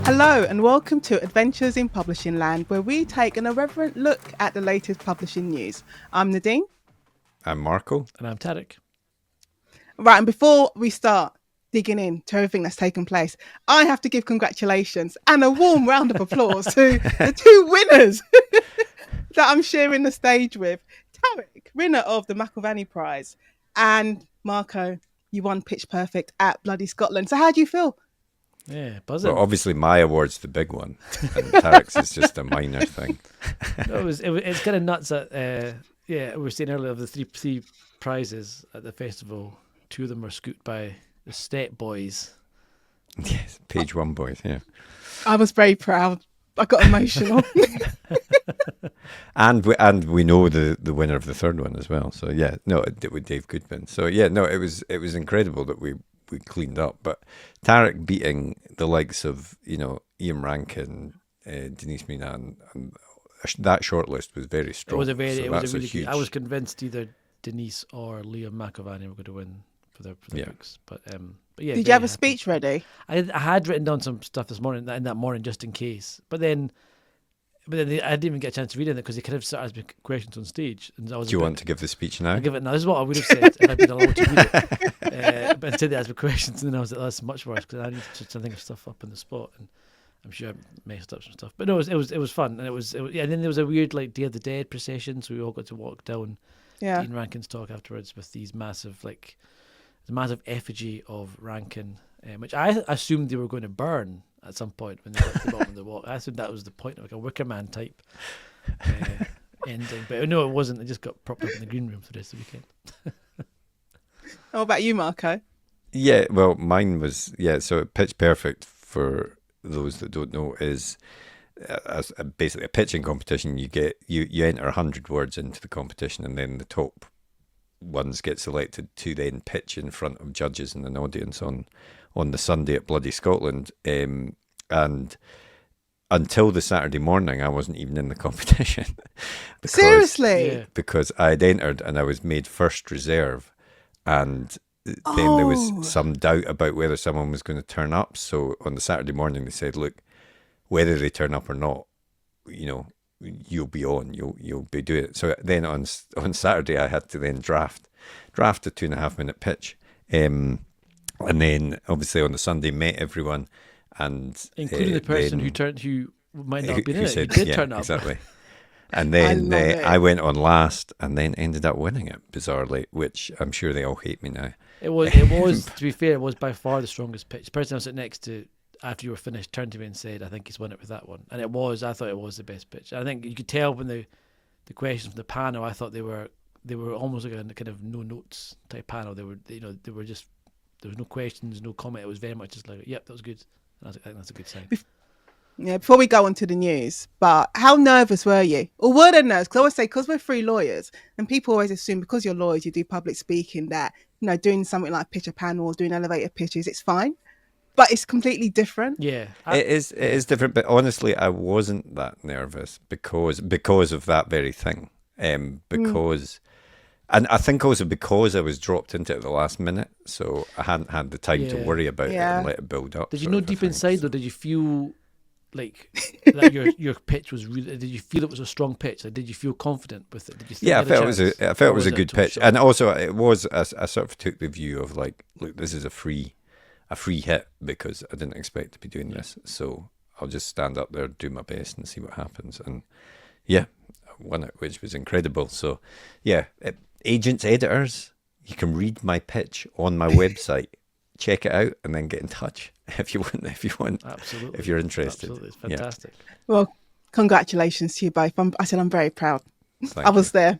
Hello and welcome to Adventures in Publishing Land, where we take an irreverent look at the latest publishing news. I'm Nadine. I'm Marco. And I'm Tarek. Right, and before we start digging into everything that's taken place, I have to give congratulations and a warm round of applause to the two winners that I'm sharing the stage with. Tarek, winner of the McIlvanney Prize, and Marco, you won Pitch Perfect at Bloody Scotland. So how do you feel? Yeah, buzzing. Well, obviously my award's the big one, and Tarek's is just a minor thing. No, it's kind of nuts that we were saying earlier of the three prizes at the festival, two of them were scooped by the STET boys. Yes, page one boys. Yeah, I was very proud. I got emotional. and we know the winner of the third one as well. So yeah, no, with Dave Goodman. So yeah, no, it was incredible that we cleaned up. But Tarek beating the likes of Ian Rankin, Denise Mina, and that shortlist was very strong. It was a really huge. I was convinced either Denise or Liam McIlvanney were going to win for their books. But yeah. Did you have a speech ready? I had written down some stuff this morning, in that morning, just in case. But then I didn't even get a chance to read it because they kind of started asking questions on stage. And Do you want to give the speech now? I'll give it now. This is what I would have said if I'd been allowed to read it. But instead they asked me questions, and then I was like, that's much worse because I need to think of stuff up on the spot, and I'm sure I messed up some stuff. But no, it was fun, and it was And then there was a weird Day of the Dead procession, so we all got to walk down Ian Rankin's talk afterwards with these massive the massive effigy of Rankin, which I assumed they were going to burn at some point when they got to the bottom of the walk. I assumed that was the point, like a Wicker Man type ending. But no, it wasn't. They just got propped up in the green room for the rest of the weekend. How about you, Marco? Yeah, well, mine was, so Pitch Perfect, for those that don't know, is basically a pitching competition. You enter 100 words into the competition, and then the top ones get selected to then pitch in front of judges and an audience on the Sunday at Bloody Scotland. And until the Saturday morning, I wasn't even in the competition. Seriously? Yeah. Because I'd entered and I was made first reserve. And then there was some doubt about whether someone was going to turn up. So on the Saturday morning, they said, look, whether they turn up or not, you'll be on, you'll be doing it. So then on Saturday, I had to then draft a 2.5 minute pitch. And then obviously on the Sunday, met everyone. And including the person who might not have been in it, who did turn up. Exactly. And then I went on last and then ended up winning it, bizarrely, which I'm sure they all hate me now. It was to be fair, it was by far the strongest pitch. The person I was sitting next to after you were finished turned to me and said, I think he's won it with that one. And I thought it was the best pitch. I think you could tell when the questions from the panel, I thought they were almost like a kind of no notes type panel. They were just, there was no questions, no comment. It was very much just like, yep, that was good. And I think that's a good sign. Yeah, before we go on to the news, but how nervous were you? Or were there nerves? Because I always say, because we're free lawyers, and people always assume because you're lawyers, you do public speaking, that, doing something like pitch a panel or doing elevator pitches, it's fine. But it's completely different. Yeah. It is different, but honestly, I wasn't that nervous because of that very thing. And I think also because I was dropped into it at the last minute, so I hadn't had the time to worry about it and let it build up. Did you know deep inside, though, did you feel like that your pitch was really? Did you feel it was a strong pitch? Like, did you feel confident with it? Did you think I felt it was a good pitch, and also it was. I sort of took the view of like, look, this is a free hit because I didn't expect to be doing this, so I'll just stand up there, do my best, and see what happens. And I won it, which was incredible. So agents, editors, you can read my pitch on my website. Check it out and then get in touch if you want. Absolutely. If you're interested. Absolutely. It's fantastic. Yeah. Well, congratulations to you both. I'm very proud. Thank I was there.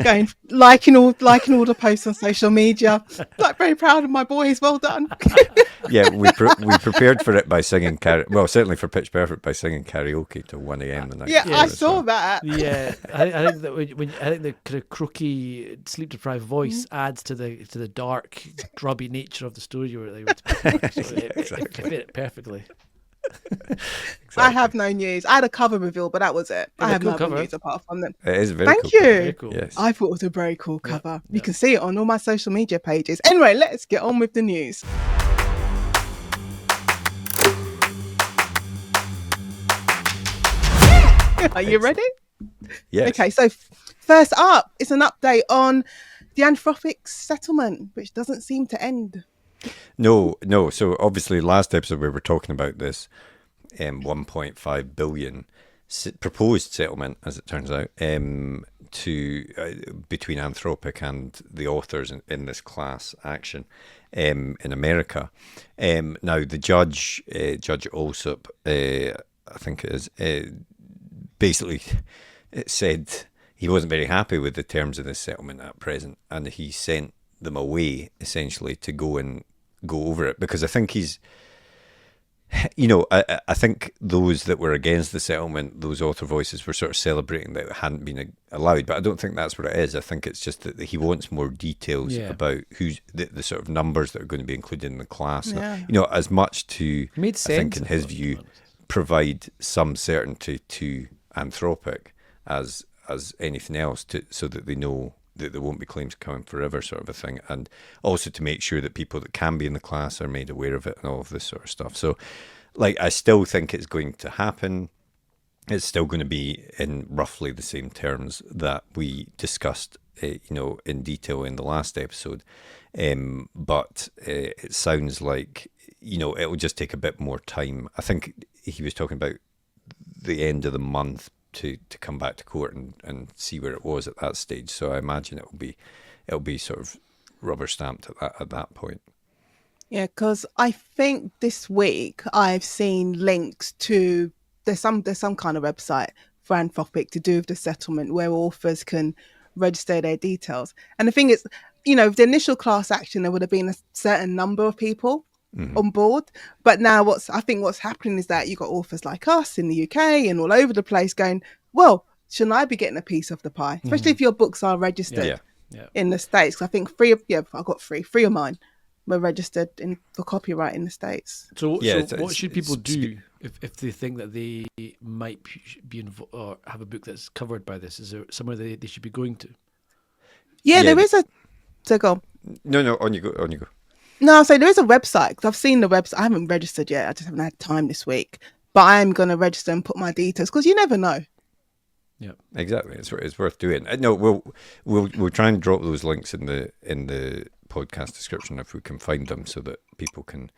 Going liking all the posts on social media. Like, very proud of my boys. Well done. Yeah, we prepared for it by singing certainly for Pitch Perfect by singing karaoke till 1 a.m. the night. Yeah, I saw that. Yeah, I think that I think the kind of croaky, sleep deprived voice adds to the dark, grubby nature of the story you were like. So it fit perfectly. Exactly. I have no news. I had a cover reveal, but that was it. I have no news apart from them. It is very Thank cool. you. Very cool. Yes. I thought it was a very cool cover. You can see it on all my social media pages. Anyway, let's get on with the news. Are you ready? Yes. Okay, so first up is an update on the Anthropic settlement, which doesn't seem to end. No. So obviously, last episode we were talking about this 1.5 billion proposed settlement, as it turns out, between Anthropic and the authors in this class action in America. Now, the Judge Alsop, I think it is, basically said he wasn't very happy with the terms of this settlement at present, and he sent them away essentially to go over it, because I think he's, I think those that were against the settlement, those author voices, were sort of celebrating that it hadn't been allowed, but I don't think that's what it is. I think it's just that he wants more details about who's the sort of numbers that are going to be included in the class. Yeah. As much to, Made sense, I think, in his view, provide some certainty to Anthropic as anything else, so that they know that there won't be claims coming forever, sort of a thing, and also to make sure that people that can be in the class are made aware of it and all of this sort of stuff. So, I still think it's going to happen. It's still going to be in roughly the same terms that we discussed, in detail in the last episode. But it sounds like, it'll just take a bit more time. I think he was talking about the end of the month to come back to court and see where it was at that stage. So I imagine it'll be sort of rubber stamped at that point. Yeah, because I think this week I've seen links to there's some kind of website for Anthropic to do with the settlement where authors can register their details. And the thing is, the initial class action, there would have been a certain number of people on board, but now what's happening is that you've got authors like us in the UK and all over the place going, well, shouldn't I be getting a piece of the pie, especially if your books are registered in the States? I think I've got three of mine were registered for copyright in the States. So what should people do if they think that they might be involved or have a book that's covered by this? Is there somewhere they should be going to? There is a... So go on. No, on you go. No, so there is a website, because I've seen the website. I haven't registered yet. I just haven't had time this week. But I am going to register and put my details, because you never know. Yeah, exactly. It's worth doing. No, we'll try and drop those links in the podcast description if we can find them, so that people can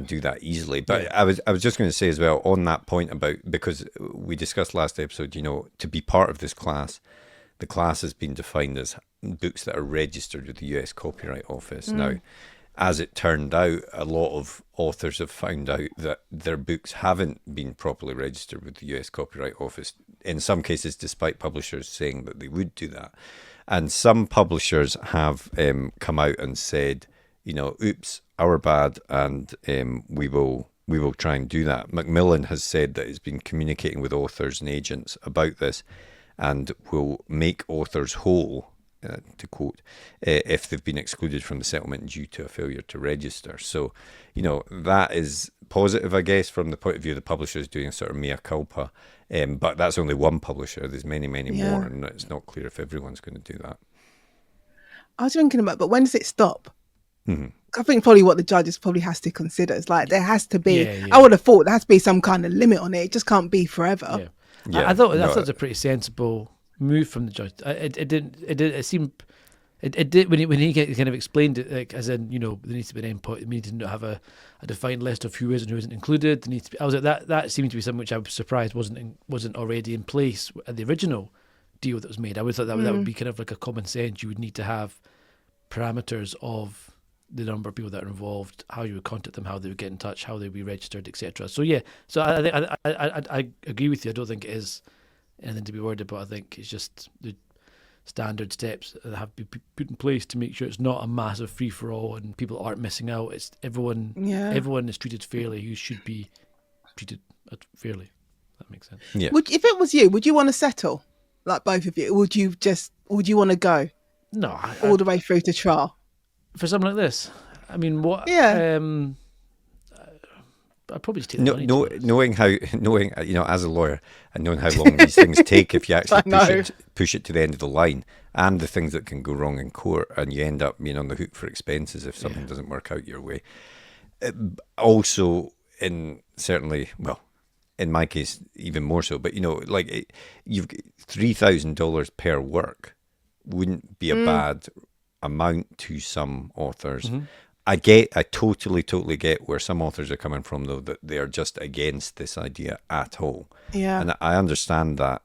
do that easily. But I was just going to say as well on that point about, because we discussed last episode, to be part of this class, the class has been defined as books that are registered with the US Copyright Office. Now, as it turned out, a lot of authors have found out that their books haven't been properly registered with the US Copyright Office, in some cases despite publishers saying that they would do that. And some publishers have come out and said, oops, our bad, and we will try and do that. Macmillan has said that it's been communicating with authors and agents about this and will make authors whole, to quote, if they've been excluded from the settlement due to a failure to register. So, that is positive, I guess, from the point of view of the publishers doing a sort of mea culpa. But that's only one publisher. There's many more, and it's not clear if everyone's going to do that. I was thinking about, but when does it stop? I think probably what the judges probably has to consider is there has to be, I would have thought there has to be some kind of limit on it. It just can't be forever. Yeah. I thought that was a pretty sensible move from the judge. It seemed when he kind of explained it, as in, there needs to be an endpoint. It needs to have a defined list of who is and who isn't included. There needs to be. I was like, that seemed to be something which I was surprised wasn't already in place at the original deal that was made. I always thought that would be kind of like a common sense. You would need to have parameters of the number of people that are involved, how you would contact them, how they would get in touch, how they would be registered, etc. So I agree with you. I don't think it is anything to be worried about. I think it's just the standard steps that have to be put in place to make sure it's not a massive free for all and people aren't missing out. It's everyone is treated fairly who should be treated fairly. That makes sense. Yeah. If it was you, would you want to settle, like both of you? Would you want to go? No, all the way through to trial for something like this. I mean, what? Yeah. I'd probably just take the money. Knowing as a lawyer and knowing how long these things take, if you actually push it to the end of the line, and the things that can go wrong in court, and you end up being on the hook for expenses if something doesn't work out your way. Also, certainly, in my case, even more so. But you've $3,000 per work wouldn't be a bad amount to some authors. I totally get where some authors are coming from, though, that they are just against this idea at all. Yeah. And I understand that.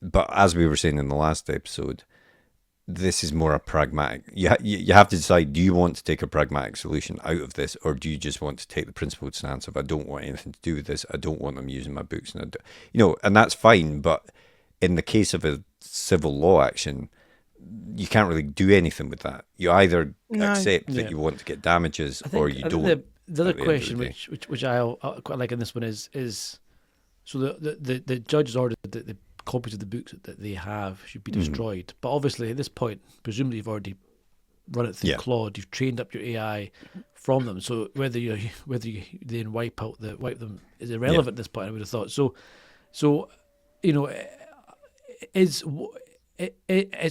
But as we were saying in the last episode, this is more a pragmatic. You have to decide, do you want to take a pragmatic solution out of this, or do you just want to take the principled stance of, I don't want anything to do with this, I don't want them using my books, and and that's fine. But in the case of a civil law action, you can't really do anything with that. You either accept that you want to get damages, or you don't. The other question, which I quite like in this one is so the judge has ordered that the copies of the books that they have should be destroyed. But obviously at this point, presumably you've already run it through Claude, you've trained up your AI from them. So whether you then wipe them is irrelevant at this point, I would have thought. So it's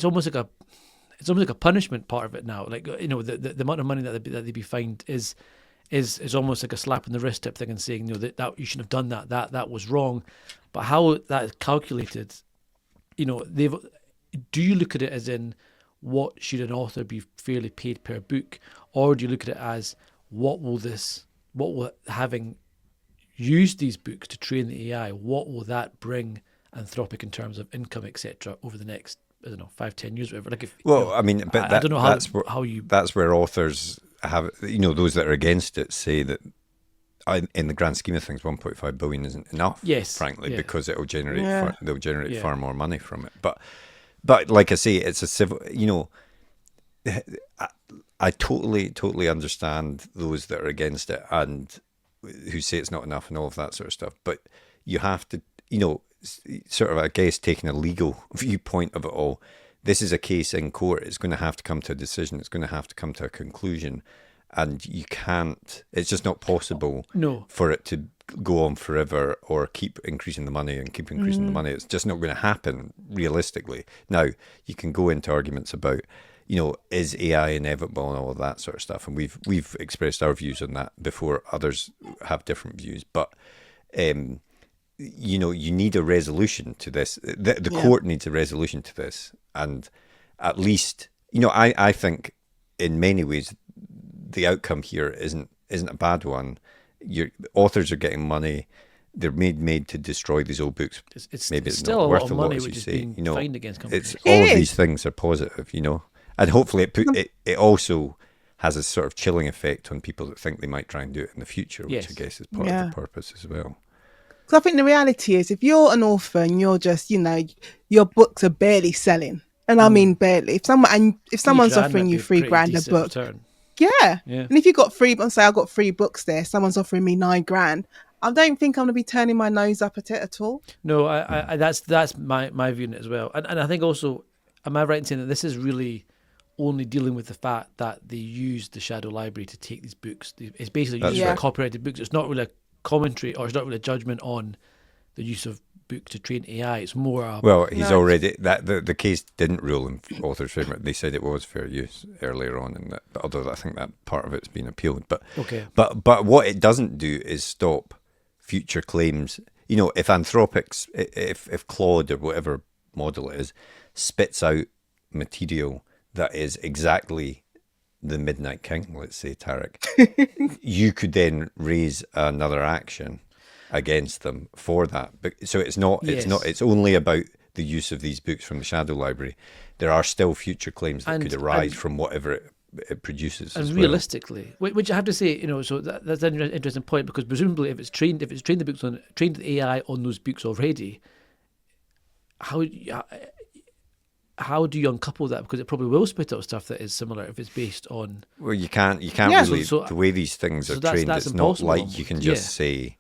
almost like a punishment part of it now. Like the amount of money that they'd be fined is almost like a slap in the wrist type thing, and saying that you shouldn't have done that was wrong. But how that is calculated, do you look at it as in what should an author be fairly paid per book, or do you look at it as what will having used these books to train the AI, what will that bring Anthropic in terms of income, etc., over the next 5-10 years, whatever? I don't know how you. That's where authors have, those that are against it say that in the grand scheme of things, 1.5 billion isn't enough. Yes, frankly, because it'll generate they'll generate far more money from it. But like I say, it's a civil. I totally understand those that are against it and who say it's not enough and all of that sort of stuff. But you have to, sort of, I guess, taking a legal viewpoint of it all. This is a case in court. It's going to have to come to a decision. It's going to have to come to a conclusion. And you can't, it's just not possible for it to go on forever or keep increasing the money and keep increasing the money. It's just not going to happen realistically. Now, you can go into arguments about, is AI inevitable and all of that sort of stuff. And we've expressed our views on that before. Others have different views. But, you need a resolution to this. The court needs a resolution to this. And at least, I think in many ways, the outcome here isn't a bad one. Your authors are getting money. They're made to destroy these old books. Maybe it's still not a worth lot of a money, lot, as which you is say. being fined against companies. It's all of these things are positive, and hopefully it also has a sort of chilling effect on people that think they might try and do it in the future, which I guess is part of the purpose as well. Because I think the reality is, if you're an author and you're just, your books are barely selling, and I mean barely. If someone's offering you $3,000 a book. Return. Yeah. And if you got I've got 3 books there, someone's offering me $9,000, I don't think I'm going to be turning my nose up at it at all. No, I that's my view on it as well. And I think also, am I right in saying that this is really only dealing with the fact that they used the shadow library to take these books? It's basically used for copyrighted books. It's not really a commentary, or it's not really a judgment on the use of book to train AI. It's more he's already that the case didn't rule in author's favour. They said it was fair use earlier on, and although I think that part of it's been appealed. But what it doesn't do is stop future claims. If Anthropic's, if Claude or whatever model it is spits out material that is exactly the Midnight King, let's say, Tarek, you could then raise another action against them for that. But so it's only about the use of these books from the shadow library. There are still future claims that could arise from whatever it produces. And realistically, which I have to say, so that's an interesting point, because presumably if it's trained the AI on those books already, how do you uncouple that? Because it probably will spit out stuff that is similar if it's based on. Well, you can't really. The way these things are trained, it's not like you can just say,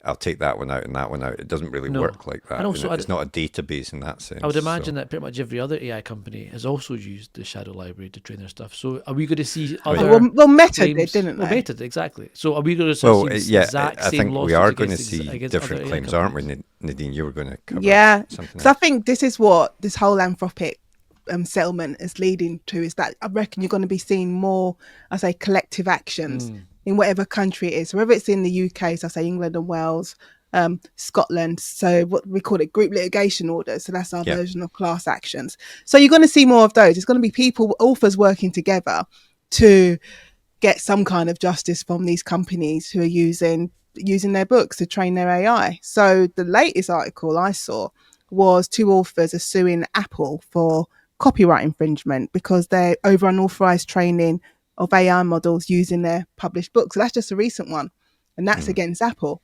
I'll take that one out and that one out. It doesn't really work like that. And also, it's not a database in that sense. I would imagine that pretty much every other AI company has also used the shadow library to train their stuff. So are we going to see other Meta claims? did, didn't they? Well, Meta did, exactly. So are we going to see exact I same think lawsuits we are going to see different claims, aren't we, Nadine? You were going to cover something so I think this is what this whole Anthropic settlement is leading to, is that I reckon you're going to be seeing more, I say, collective actions in whatever country it is. So whether it's in the UK, so I say England and Wales, Scotland. So what we call it, group litigation orders. So that's our Yeah. version of class actions. So you're going to see more of those. It's going to be people, authors working together to get some kind of justice from these companies who are using their books to train their AI. So the latest article I saw was 2 authors are suing Apple for copyright infringement because they're over unauthorized training of AI models using their published books. So that's just a recent one, and that's against Apple.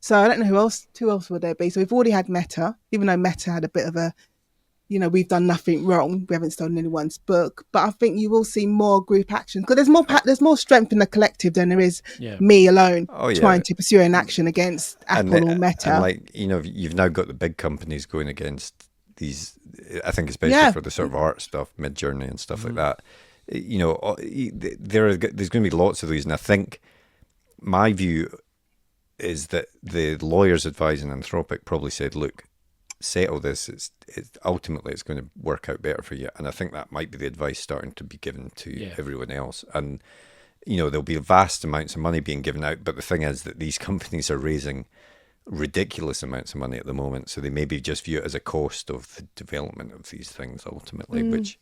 So I don't know who else would there be. So we've already had Meta, even though Meta had a bit of a, we've done nothing wrong. We haven't stolen anyone's book, but I think you will see more group action because there's more strength in the collective than there is me alone trying to pursue an action against Apple or Meta. And like, you've now got the big companies going against these, I think especially for the sort of art stuff, Midjourney and stuff like that. There's going to be lots of these. And I think my view is that the lawyers advising Anthropic probably said, look, settle this. Ultimately it's going to work out better for you. And I think that might be the advice starting to be given to everyone else. And there'll be vast amounts of money being given out, but the thing is that these companies are raising ridiculous amounts of money at the moment, so they maybe just view it as a cost of the development of these things ultimately, which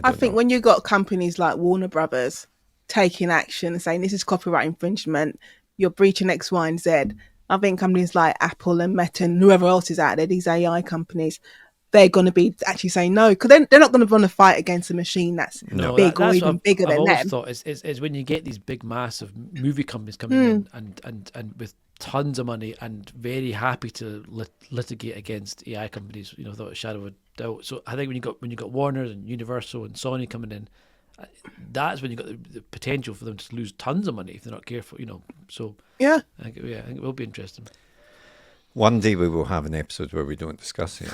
I think when you got companies like Warner Brothers taking action and saying this is copyright infringement, you're breaching X, Y, and Z. I think companies like Apple and Meta and whoever else is out there, these AI companies, they're going to be actually saying no, because they're not going to run a fight against a machine that's big or even bigger than them. I've always thought is when you get these big, massive movie companies coming in and with tons of money and very happy to litigate against AI companies, without a shadow of a doubt. So I think when you got Warner and Universal and Sony coming in, that's when you got the potential for them to lose tons of money if they're not careful. So I think it will be interesting. One day we will have an episode where we don't discuss it.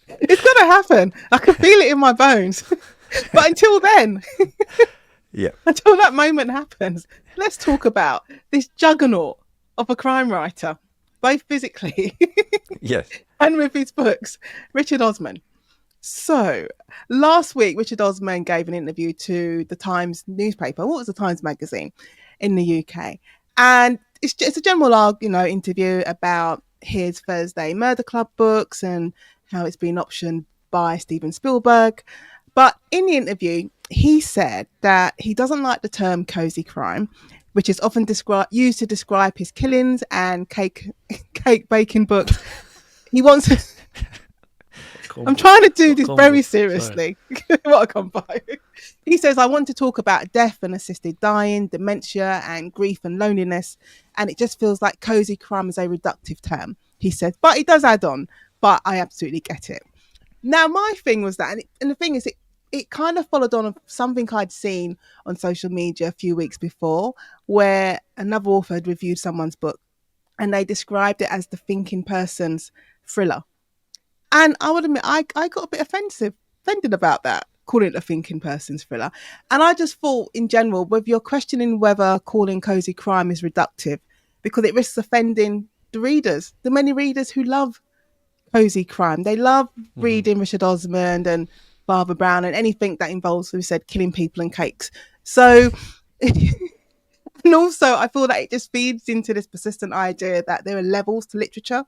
It's going to happen. I can feel it in my bones. But until then, until that moment happens, let's talk about this juggernaut of a crime writer, both physically and with his books, Richard Osman. So last week, Richard Osman gave an interview to the Times newspaper. What was the Times magazine in the UK? And it's a general, interview about his Thursday Murder Club books and how it's been optioned by Steven Spielberg. But in the interview, he said that he doesn't like the term cozy crime, which is often used to describe his killings and cake baking books. He wants to... I'm trying to do this very seriously. What a combo. He says, I want to talk about death and assisted dying, dementia and grief and loneliness. And it just feels like cozy crime is a reductive term, he said. But he does add on, but I absolutely get it. Now, my thing was that, and the thing is, it kind of followed on of something I'd seen on social media a few weeks before, where another author had reviewed someone's book and they described it as the thinking person's thriller. And I would admit, I got a bit offended about that, calling it a thinking person's thriller. And I just thought, in general, whether you're questioning whether calling cozy crime is reductive, because it risks offending the readers, the many readers who love cozy crime. They love reading Richard Osman and Barbara Brown and anything that involves, who said, killing people and cakes. So, and also I feel that it just feeds into this persistent idea that there are levels to literature.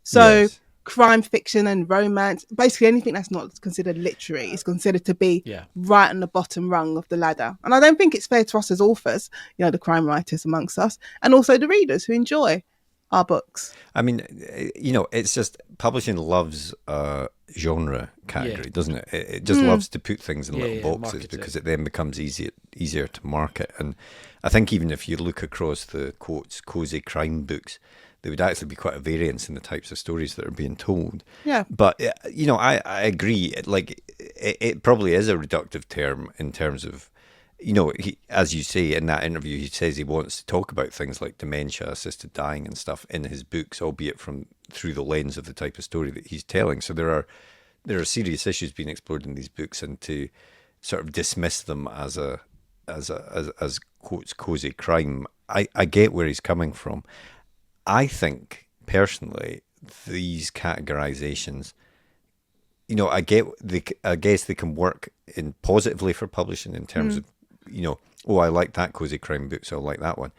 So crime fiction and romance, basically anything that's not considered literary is considered to be right on the bottom rung of the ladder. And I don't think it's fair to us as authors, the crime writers amongst us, and also the readers who enjoy our books. I mean, it's just publishing loves genre category, doesn't it? It just loves to put things in little boxes because it then becomes easier to market. And I think even if you look across the quotes cozy crime books, there would actually be quite a variance in the types of stories that are being told. Yeah. But, I agree. It probably is a reductive term in terms of, as you say in that interview, he says he wants to talk about things like dementia, assisted dying and stuff in his books, albeit through the lens of the type of story that he's telling. So there are serious issues being explored in these books, and to sort of dismiss them as quotes cozy crime, I get where he's coming from. I think, personally, these categorizations, I guess they can work in positively for publishing in terms of, I like that cozy crime book, so I like that one.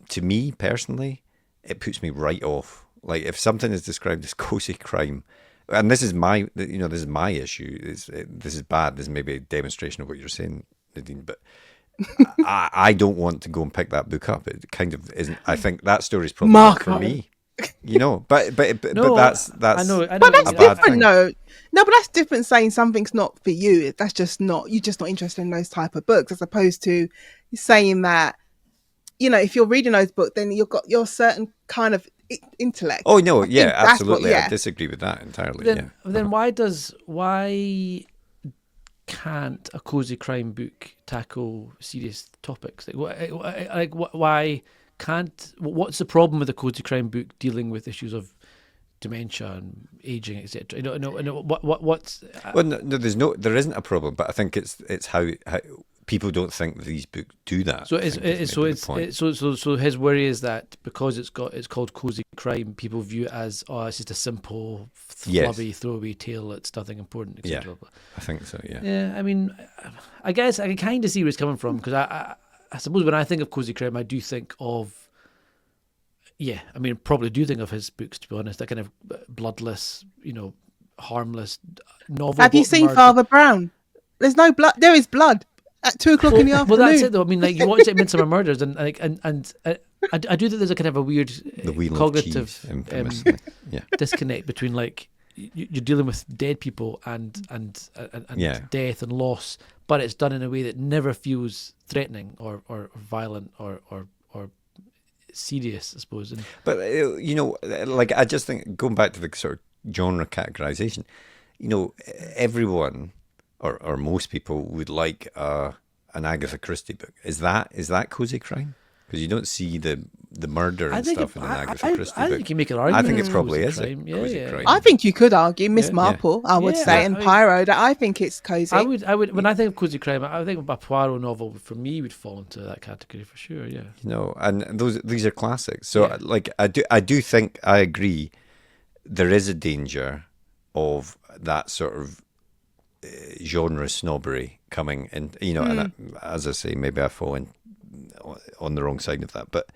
to me personally, it puts me right off. Like if something is described as cozy crime, and this is my issue. This is bad. This is maybe a demonstration of what you're saying, Nadine. But I don't want to go and pick that book up. It kind of isn't. I think that story is probably not for me. But that's I know. But that's a bad different, thing. though. No, but that's different saying something's not for you. That's just not, you're just not interested in those type of books, as opposed to saying that, if you're reading those books, then you've got your certain kind of intellect. Oh no, I think yeah, that's absolutely. what- I disagree with that entirely. Then why can't a cozy crime book tackle serious topics? Why can't? What's the problem with a cozy crime book dealing with issues of dementia and aging, etc.? What's Well, no, there isn't a problem, but I think it's how people don't think these books do that. So I think is maybe the point. so his worry is that because it's called cozy crime, people view it as it's just a simple flubby throwaway tale. It's nothing important, etc. Yeah, I think so. Yeah. Yeah, I mean, I guess I can kind of see where he's coming from, because I suppose when I think of cozy crime, I do think of, probably do think of his books, to be honest. That kind of bloodless, harmless novel. Have you seen murder. Father Brown? There's no blood. There is blood at 2:00 in the afternoon. Well, that's it though. I mean, like you watch it, Midsummer Murders, and I do think there's a kind of a weird The Wheel cognitive of Cheese, infamously. Yeah. disconnect between like you're dealing with dead people and death and loss, but it's done in a way that never feels threatening or violent or serious, I suppose. But I just think, going back to the sort of genre categorization, everyone or most people would like an Agatha Christie book. Is that cozy crime? Because you don't see the murder and stuff in an Agatha Christie book. I think you make an argument. I think it it's probably cozy is crime. cozy crime. I think you could argue Miss Yeah. Marple, I would Yeah, say, I and mean- Pyro, that I think it's cozy. I would. When I think of cozy crime, I think a Poirot novel for me would fall into that category for sure. Yeah. And these are classics. So Yeah. I do think I agree. There is a danger of that sort of genre snobbery coming in. And as I say, maybe I fall in on the wrong side of that. But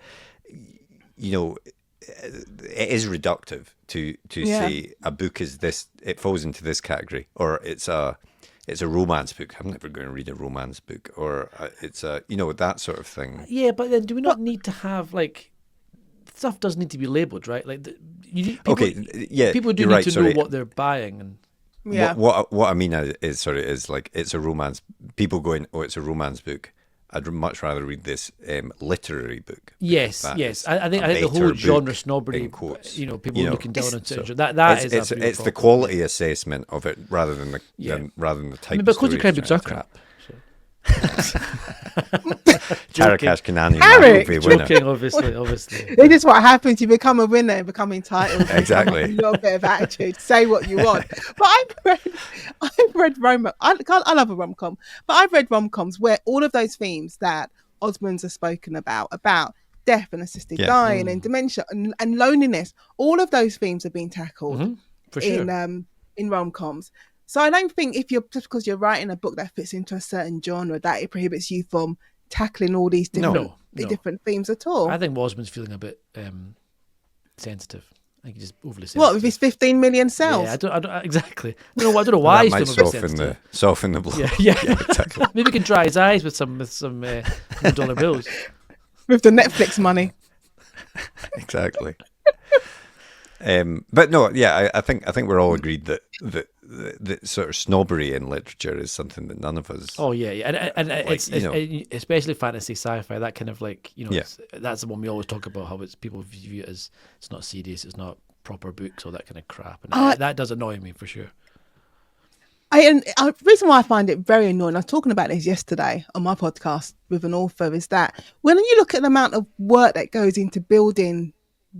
it is reductive to say a book is this. It falls into this category, or it's a romance book. I'm never going to read a romance book, or it's a that sort of thing. Yeah, but then do we not need to have stuff does need to be labelled, right? Like people, people do you're need right, to sorry. know what they're buying, and Yeah. What I mean is like it's a romance. People going, oh, it's a romance book. I'd much rather read this literary book. yes. That is I think a the whole better genre book, snobbery, in quotes. people looking down on so it. That is a real it's the problem. quality assessment of it rather than the type. But of cozy story crime it's books are trying to crap. Tarakesh Kanani Harry! movie winner. Joking, obviously. It is what happens. You become a winner and become entitled. Exactly. A little bit of attitude. Say what you want. But I've read I love a rom-com, but I've read rom-coms where all of those themes that Osman's have spoken about death and assisted dying and dementia and loneliness, all of those themes have been tackled For sure. in rom-coms. So I don't think just because you're writing a book that fits into a certain genre that it prohibits you from tackling all these different different themes at all. I think Osman's feeling a bit sensitive. I think he's just overly sensitive. What with his 15 million cells? Yeah, I don't exactly. I don't know why That he's might feeling a bit sensitive. soften the blow. Yeah. Exactly. Maybe we can dry his eyes with some $100 bills. With the Netflix money. Exactly. But no, yeah, I think we're all agreed that the sort of snobbery in literature is something that none of us. Oh yeah. And it's especially fantasy, sci-fi. That kind of that's the one we always talk about. How it's people view it as it's not serious, it's not proper books, all that kind of crap, and that does annoy me for sure. The reason why I find it very annoying, I was talking about this yesterday on my podcast with an author, is that when you look at the amount of work that goes into building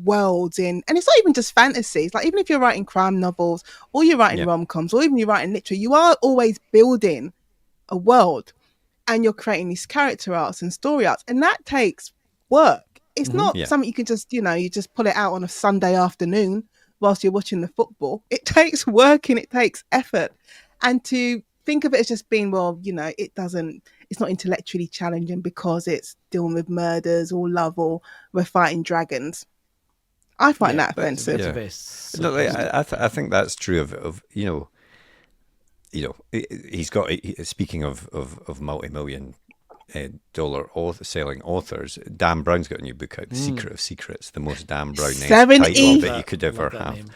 worlds and it's not even just fantasies, like even if you're writing crime novels or you're writing rom-coms or even you're writing literature, you are always building a world and you're creating these character arcs and story arcs, and that takes work. It's not something you can just, you just pull it out on a Sunday afternoon whilst you're watching the football. It takes work and it takes effort. And to think of it as just being, it's it's not intellectually challenging because it's dealing with murders or love or we're fighting dragons. I find that offensive. It's a Yeah. very No, like, simplistic. I think that's true of he's got. Speaking of multi-million dollar selling authors, Dan Brown's got a new book out, The Secret of Secrets, the most Dan Brown-esque title that you could ever have. Name.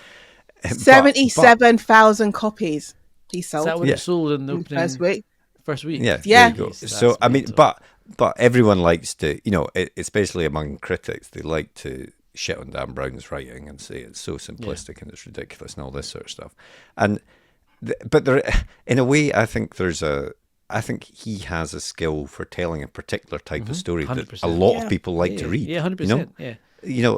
77,000 copies he Is sold that what it sold in the in the opening first week. first week? Yeah, Yeah. there you go. Jeez, So that's I mean, mental. but everyone likes to, especially among critics, they like to shit on Dan Brown's writing and say it's so simplistic and it's ridiculous and all this sort of stuff. And but there, in a way, I think he has a skill for telling a particular type of story that 100%. a lot Yeah. of people like to read. Yeah, 100%. Yeah.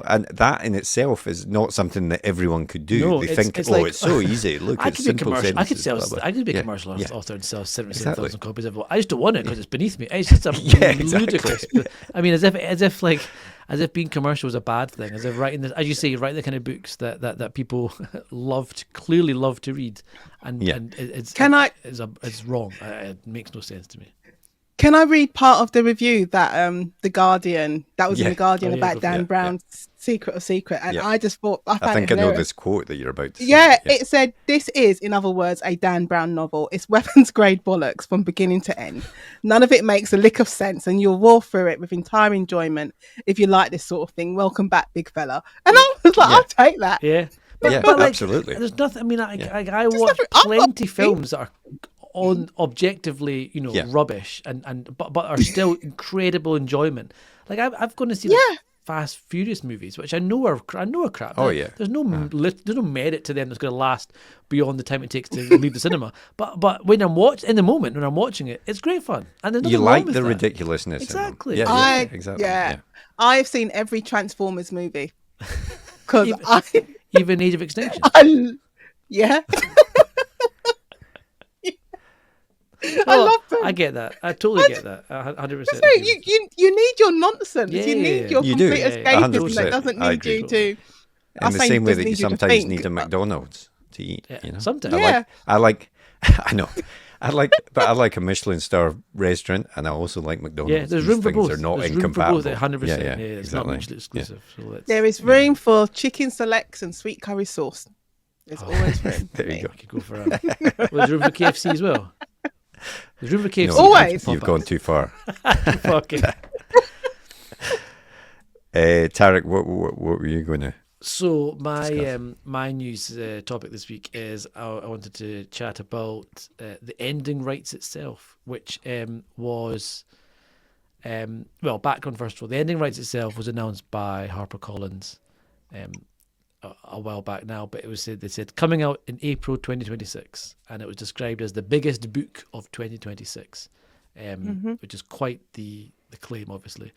And that in itself is not something that everyone could do. No, They it's- think, it's oh, like- it's so easy. Look, I it's could be a simple commercial. sentences. I could be a Yeah, commercial yeah. author and sell 77,000 Exactly. copies of it. I just don't want it because it's beneath me. It's just Yeah, exactly. ludicrous. I mean, as if being commercial is a bad thing. As if writing this, as you say, writing the kind of books that people clearly love to read, and Yeah. and it's wrong. It makes no sense to me. Can I read part of the review that The Guardian, that was in Yeah. The Guardian Oh, yeah, about go for Dan it. Brown's Secret of Secret? And Yeah. I just thought, I I found think it I know hilarious. this quote that you're about to say. Yeah, it said, this is, in other words, a Dan Brown novel. It's weapons grade bollocks from beginning to end. None of it makes a lick of sense, and you'll roar through it with entire enjoyment. If you like this sort of thing, welcome back, big fella. And I was like, Yeah. I'll take that. Yeah, Yeah, like, absolutely. There's nothing. I mean, I There's watch nothing- I'm not- plenty films that are on objectively, Yeah. rubbish, but are still incredible enjoyment. Like I've gone to see Yeah. the Fast Furious movies, which I know are crap. Oh, yeah. There's no merit to them that's going to last beyond the time it takes to leave the cinema. But when I'm watching it, it's great fun, and there's You nothing wrong like with the that. ridiculously. Exactly. Yeah, exactly. Yeah. Yeah. I've seen every Transformers movie. Because Even Age of Extinction. yeah. I Oh, love them. I get that. I totally get that. 100%. So you need your nonsense. Yeah, you need yeah, your You do. complete Yeah, escapism 100%. that doesn't I need you agree. to. In the same way that you sometimes think. need a McDonald's to eat. Yeah, sometimes. I like I know. I like a Michelin star restaurant, and I also like McDonald's. Yeah, there's These room for things both. are not There's room for incompatible. both at 100%. Yeah, It's exactly. not mutually exclusive. So let's, There is room for chicken selects and sweet curry sauce. There's always room. There you go. I could go for there's room for KFC as well. There's room for KFC. No, Always. you've gone too far. Fucking. Tarek, what were you going to? So my Discuss. my news topic this week is I wanted to chat about the ending rights itself, which was background first of all. The ending rights itself was announced by HarperCollins a while back now, but they said coming out in April 2026, and it was described as the biggest book of 2026, which is quite the claim, obviously.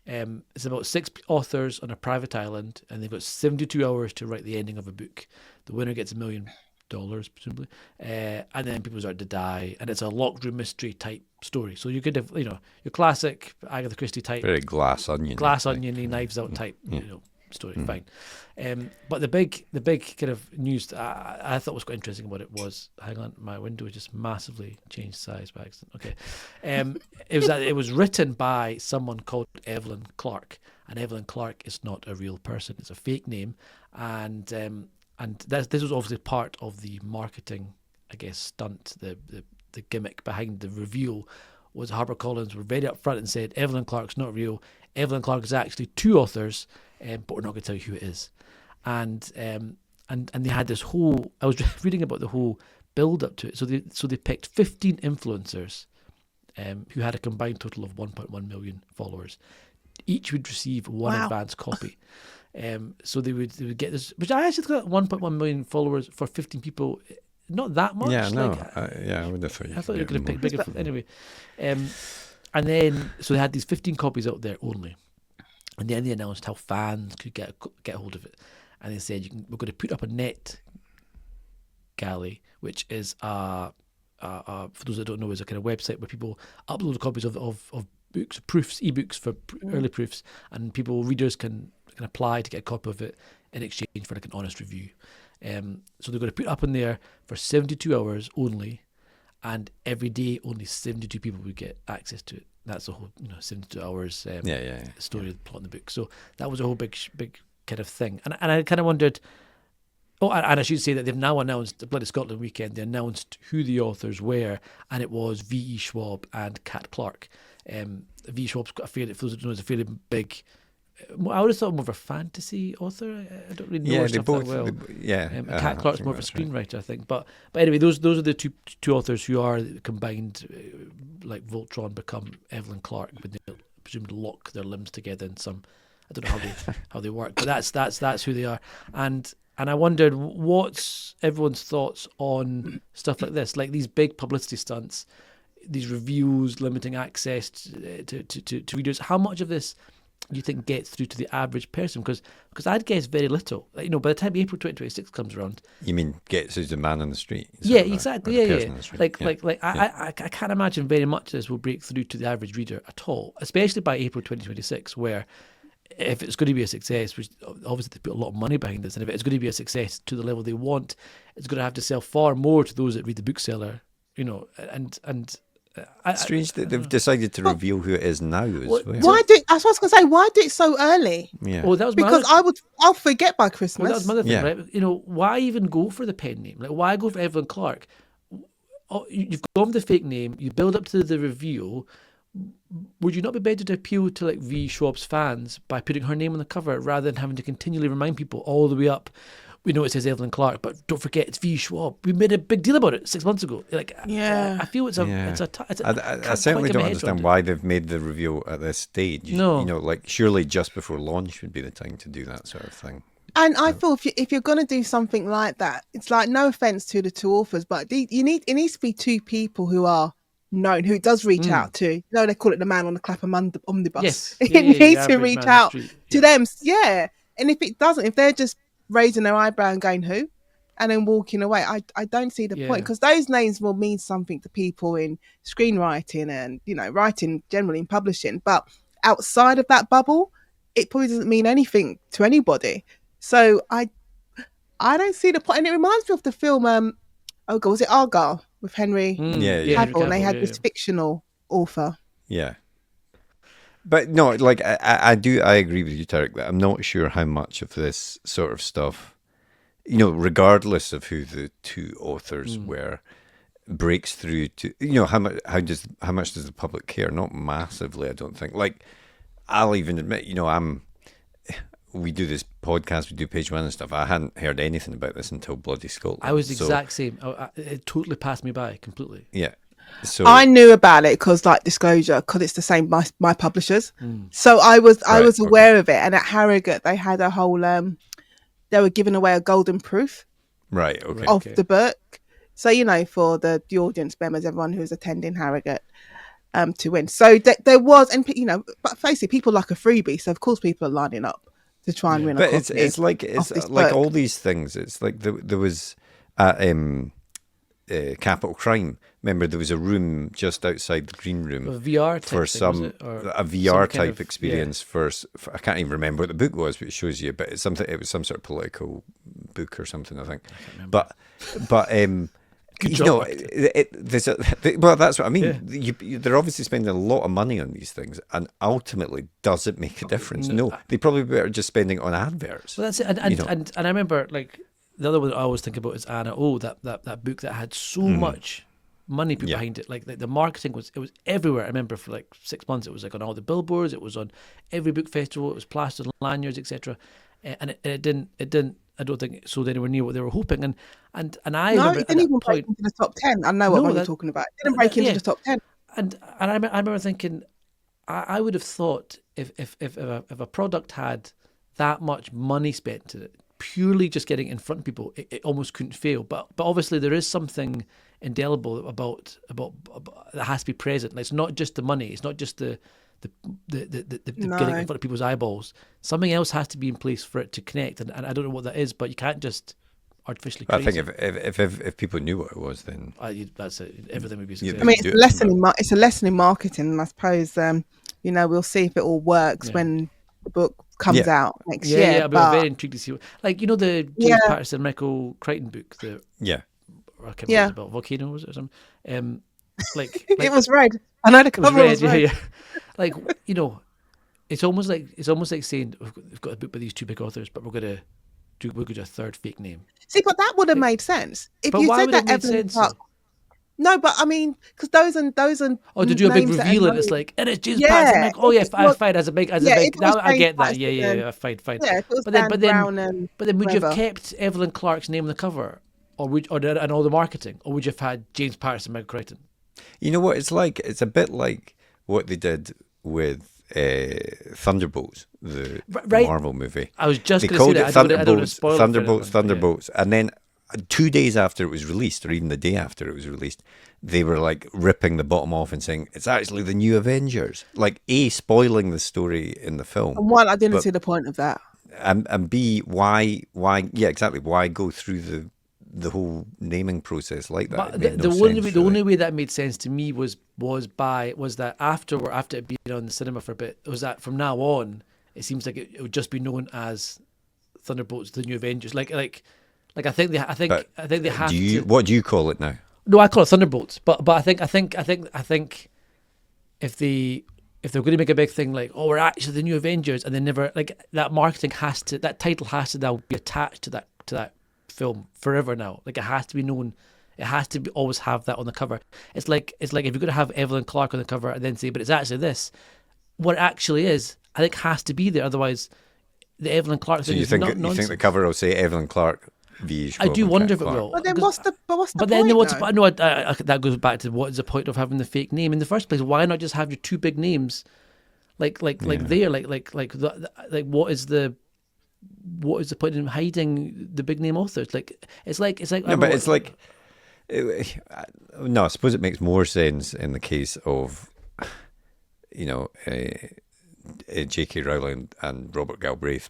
It's about 6 authors on a private island, and they've got 72 hours to write the ending of a book. The winner gets $1 million, presumably, and then people start to die, and it's a locked room mystery type story. So you could have, your classic Agatha Christie type, Very glass onion. oniony, knives out type, story. Fine. But the big kind of news that I thought was quite interesting about it was, hang on, my window just massively changed size by accident. Okay. It was that it was written by someone called Evelyn Clark, and Evelyn Clark is not a real person; it's a fake name, and this was obviously part of the marketing, I guess, stunt, the gimmick behind the reveal. Was HarperCollins were very upfront and said Evelyn Clark's not real. Evelyn Clark is actually 2 authors, but we're not going to tell you who it is. And they had this whole. I was reading about the whole build up to it. So they picked 15 influencers, who had a combined total of 1.1 million followers. Each would receive one advance copy. So they would get this, which I actually thought 1.1 million followers for 15 people. Not that much. Yeah, no. Like, I would have thought you. I thought you could could have picked bigger. Anyway, and then so they had these 15 copies out there only, and then they announced how fans could get hold of it, and they said we're going to put up a net galley, which is for those that don't know, is a kind of website where people upload copies of books, proofs, ebooks for early proofs, and readers can apply to get a copy of it in exchange for like an honest review. So they're going to put it up in there for 72 hours only, and every day only 72 people would get access to it. That's the whole 72 hours story of the plot in the book. So that was a whole big kind of thing. And I kind of wondered. Oh, and I should say that they've now announced, the Bloody Scotland weekend, they announced who the authors were, and it was V.E. Schwab and Kat Clark. V.E. Schwab's got for those who don't know, is a fairly big, I would have thought more of a fantasy author. I don't really know her stuff that well. Kat Clark's more of a screenwriter, I think. But anyway, those are the two authors who are combined, like Voltron become Evelyn Clark, when they presumed lock their limbs together in some, I don't know how they work, but that's who they are. And I wondered, what's everyone's thoughts on stuff like this, like these big publicity stunts, these reviews limiting access to readers. How much of this do you think gets through to the average person? Because I'd guess very little. By the time April 2026 comes around, you mean gets as a man on the street? Yeah, exactly. Yeah. I can't imagine very much of this will break through to the average reader at all, especially by April 2026, where, if it's going to be a success, which obviously they put a lot of money behind this, and if it's going to be a success to the level they want, it's going to have to sell far more to those that read the bookseller, Strange that they've decided to reveal who it is now as well. Why do I was going to say, why do it so early? Yeah. Well, that was because I'll forget by Christmas. Well, that was my other thing, right? Why even go for the pen name? Like, why go for Evelyn Clark? You've gone with the fake name. You build up to the reveal. Would you not be better to appeal to like V. Schwab's fans by putting her name on the cover rather than having to continually remind people all the way up? We know it says Evelyn Clark, but don't forget it's V. Schwab. We made a big deal about it 6 months ago. I feel I certainly don't understand why they've made the reveal at this stage. No, surely just before launch would be the time to do that sort of thing. And I feel if you're going to do something like that, it's like, no offense to the two authors, but it needs to be two people who are known, who it does reach out to. They call it the man on the Clapham omnibus. Yes. It needs to reach out to them. Yeah. And if it doesn't, if they're just raising their eyebrow and going, who? And then walking away, I don't see the point, because those names will mean something to people in screenwriting and, writing generally in publishing. But outside of that bubble, it probably doesn't mean anything to anybody. So I don't see the point. And it reminds me of the film, was it Argyle with Henry Cavill? And they had this fictional author. Yeah. But no, I agree with you, Tarek, that I'm not sure how much of this sort of stuff, regardless of who the two authors were, breaks through to, how much does the public care? Not massively, I don't think. I'll even admit, we do this podcast, we do page one and stuff. I hadn't heard anything about this until Bloody Scotland. I was the exact same. It totally passed me by completely. Yeah. So I knew about it because, disclosure, because it's the same my publishers. So I was aware of it. And at Harrogate, they had a whole. They were giving away a golden proof. Right. Okay. Of the book. So for the audience members, everyone who's attending Harrogate, to win. So there was, and but basically people like a freebie. So of course people are lining up to try and win. But it's like all these things. It's like there was Capital Crime. Remember, there was a room just outside the green room, a VR type for a VR type experience. For I can't even remember what the book was, which shows you. But it's something. It was some sort of political book or something, I think. But Good job. Well, that's what I mean. Yeah. They're obviously spending a lot of money on these things, and ultimately, does it make a difference? No, they probably better just spending it on adverts. Well, that's it. And I remember, the other one that I always think about is Anna O, that book that had so much money put behind it. The marketing was everywhere. I remember for 6 months it was on all the billboards, it was on every book festival, it was plastered on lanyards, etc. And it didn't. I don't think it sold anywhere near what they were hoping. And I remember it didn't even break into the top 10. I know what you're talking about. It didn't break into the top 10. And I remember thinking, I would have thought if a product had that much money spent to it, purely just getting in front of people, it almost couldn't fail. But obviously there is something indelible about that has to be present. It's not just the money. It's not just the getting in front of people's eyeballs. Something else has to be in place for it to connect, and I don't know what that is, but you can't just artificially crazy. I think if people knew what it was, then that's it. Everything would be successful. I mean, it's a lesson in marketing, and I suppose we'll see if it all works when the book comes out next year. Yeah, I'm very intrigued to see the James Patterson, Michael Crichton book. or I can't remember what Yeah. it was about, volcano was it or something. Like It was red. I know the it was cover was red, red. yeah. Like, you know, it's almost like saying we've got a book by these two big authors, but we're gonna do a third fake name. See, but that would have made sense if But you why said would it that make Evelyn sense? Clark. Though? No, but I mean, because those are Oh, to do a big names that are reveal and known. it's like, and it's James Yeah, Patterson. Like, oh if yeah, it was, fine, as a big. if it was Now I James get that. Yeah, Patterson, fine. yeah, if it was But Dan then, Brown and would you have whoever. kept Evelyn Clark's name on the cover, and all the marketing, or would you have had James Patterson, Meg Crichton? You know what it's like? It's a bit like what they did with Thunderbolts, the Right. Marvel movie. I was just They going to say called that. it I don't want to Thunderbolts, spoil it for Thunderbolts, anyone, Thunderbolts, and then 2 days after it was released, or even the day after it was released, they were like ripping the bottom off and saying it's actually the new Avengers. Like spoiling the story in the film, And one, I didn't but see the point of that. and B, why yeah, exactly, why go through the whole naming process like that? But It made the no only sense, way, the really. only way that made sense to me was that after it being on the cinema for a bit, was that from now on it seems like it would just be known as Thunderbolts, the New Avengers. Like I think they have What do you call it now? No, I call it Thunderbolts. But I think if they're going to make a big thing like, oh, we're actually the New Avengers, and they never, like, that title has to now be attached to that film forever now. Like, it has to be known. It has to always have that on the cover. It's like if you're going to have Evelyn Clark on the cover and then say, but it's actually this. What it actually is, I think, has to be there. Otherwise, the Evelyn Clark So thing you is think not the nonsense. cover will say Evelyn Clark v. I do Robin wonder Cat if it Clark? will. But then because- what's the But point? then what's though? the, no, that goes back to what is the point of having the fake name in the first place? Why not just have your two big names, like what is the point in hiding the big name authors? It's like No, but it's like no. I suppose it makes more sense in the case of J.K. Rowling and Robert Galbraith,